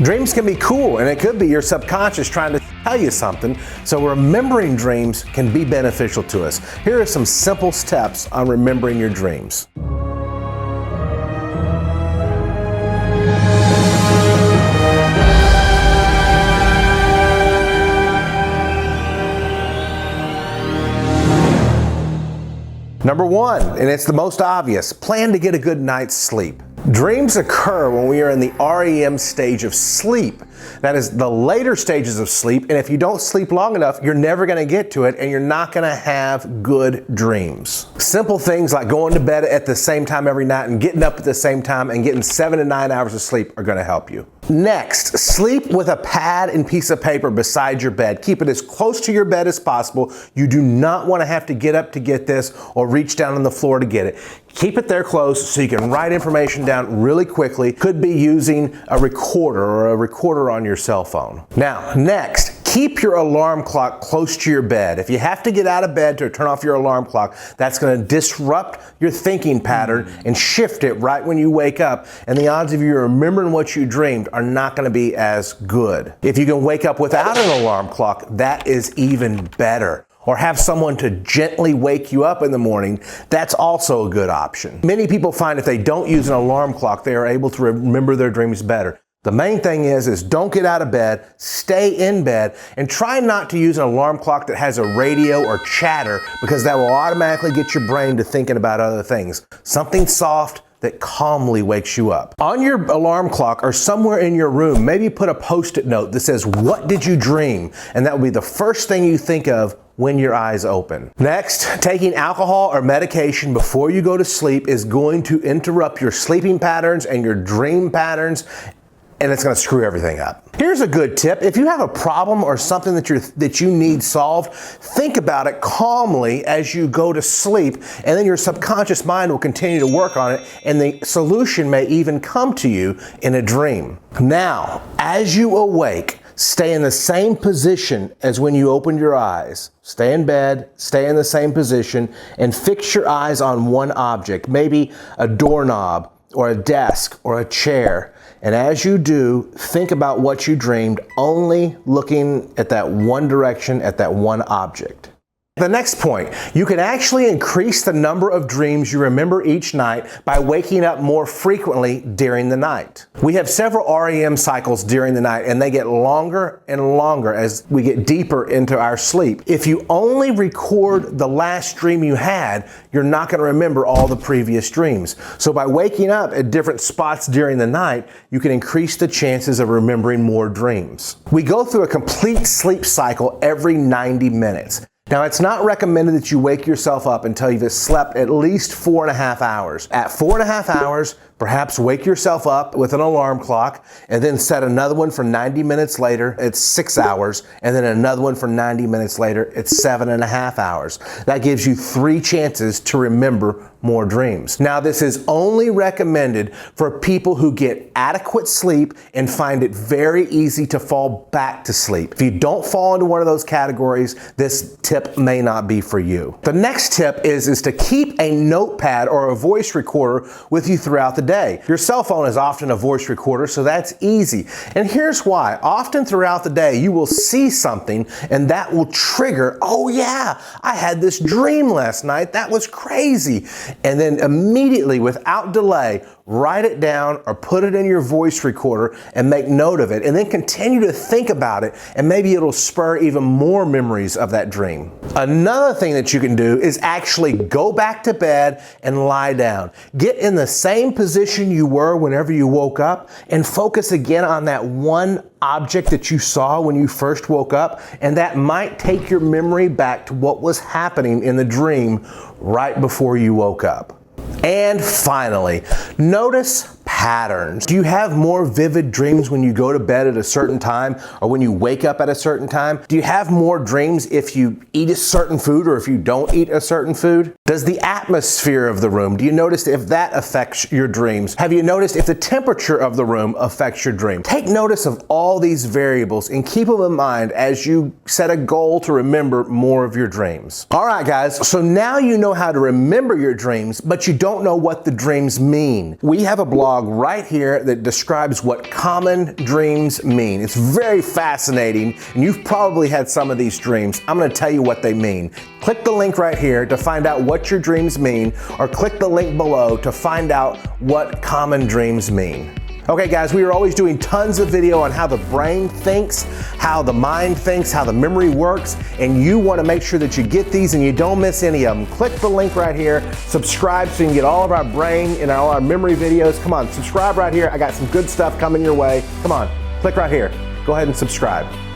Dreams can be cool, and it could be your subconscious trying to tell you something, so remembering dreams can be beneficial to us. Here are some simple steps on remembering your dreams. Number one, and it's the most obvious, plan to get a good night's sleep. Dreams occur when we are in the REM stage of sleep. That is the later stages of sleep, and if you don't sleep long enough, you're never going to get to it, and you're not going to have good dreams. Simple things like going to bed at the same time every night and getting up at the same time and getting 7 to 9 hours of sleep are going to help you. Next, sleep with a pad and piece of paper beside your bed. Keep it as close to your bed as possible. You do not want to have to get up to get this or reach down on the floor to get it. Keep it there close so you can write information down really quickly. Could be using a recorder on your cell phone. Now, next, keep your alarm clock close to your bed. If you have to get out of bed to turn off your alarm clock, that's going to disrupt your thinking pattern and shift it right when you wake up, and the odds of you remembering what you dreamed are not going to be as good. If you can wake up without an alarm clock, that is even better. Or have someone to gently wake you up in the morning, that's also a good option. Many people find if they don't use an alarm clock, they are able to remember their dreams better. The main thing is don't get out of bed, stay in bed, and try not to use an alarm clock that has a radio or chatter, because that will automatically get your brain to thinking about other things. Something soft that calmly wakes you up. On your alarm clock or somewhere in your room, maybe put a Post-it note that says, "What did you dream?" And that will be the first thing you think of when your eyes open. Next, taking alcohol or medication before you go to sleep is going to interrupt your sleeping patterns and your dream patterns, and it's going to screw everything up. Here's a good tip. If you have a problem or something that you need solved, think about it calmly as you go to sleep, and then your subconscious mind will continue to work on it, and the solution may even come to you in a dream. Now, as you awake, stay in the same position as when you opened your eyes. Stay in bed, stay in the same position, and fix your eyes on one object, maybe a doorknob or a desk or a chair. And as you do, think about what you dreamed, only looking at that one direction, at that one object. The next point, you can actually increase the number of dreams you remember each night by waking up more frequently during the night. We have several REM cycles during the night, and they get longer and longer as we get deeper into our sleep. If you only record the last dream you had, you're not going to remember all the previous dreams. So by waking up at different spots during the night, you can increase the chances of remembering more dreams. We go through a complete sleep cycle every 90 minutes. Now, it's not recommended that you wake yourself up until you've slept at least 4.5 hours. At 4.5 hours, perhaps wake yourself up with an alarm clock, and then set another one for 90 minutes later, it's 6 hours, and then another one for 90 minutes later, it's 7.5 hours. That gives you 3 chances to remember more dreams. Now, this is only recommended for people who get adequate sleep and find it very easy to fall back to sleep. If you don't fall into one of those categories, this tip may not be for you. The next tip is to keep a notepad or a voice recorder with you throughout the day. Your cell phone is often a voice recorder, so that's easy. And here's why. Often throughout the day, you will see something and that will trigger, "Oh yeah, I had this dream last night. That was crazy." And then immediately, without delay, write it down or put it in your voice recorder and make note of it, and then continue to think about it, and maybe it'll spur even more memories of that dream. Another thing that you can do is actually go back to bed and lie down. Get in the same position you were whenever you woke up and focus again on that one object that you saw when you first woke up, and that might take your memory back to what was happening in the dream right before you woke up. And finally, notice patterns. Do you have more vivid dreams when you go to bed at a certain time or when you wake up at a certain time? Do you have more dreams if you eat a certain food or if you don't eat a certain food? Does the atmosphere of the room, do you notice if that affects your dreams? Have you noticed if the temperature of the room affects your dream? Take notice of all these variables and keep them in mind as you set a goal to remember more of your dreams. All right, guys, so now you know how to remember your dreams, but you don't know what the dreams mean. We have a blog right here that describes what common dreams mean. It's very fascinating, and you've probably had some of these dreams. I'm going to tell you what they mean. Click the link right here to find out what your dreams mean, or click the link below to find out what common dreams mean. Okay guys, we are always doing tons of video on how the brain thinks, how the mind thinks, how the memory works, and you want to make sure that you get these and you don't miss any of them. Click the link right here, subscribe so you can get all of our brain and all our memory videos. Come on, subscribe right here. I got some good stuff coming your way. Come on, click right here. Go ahead and subscribe.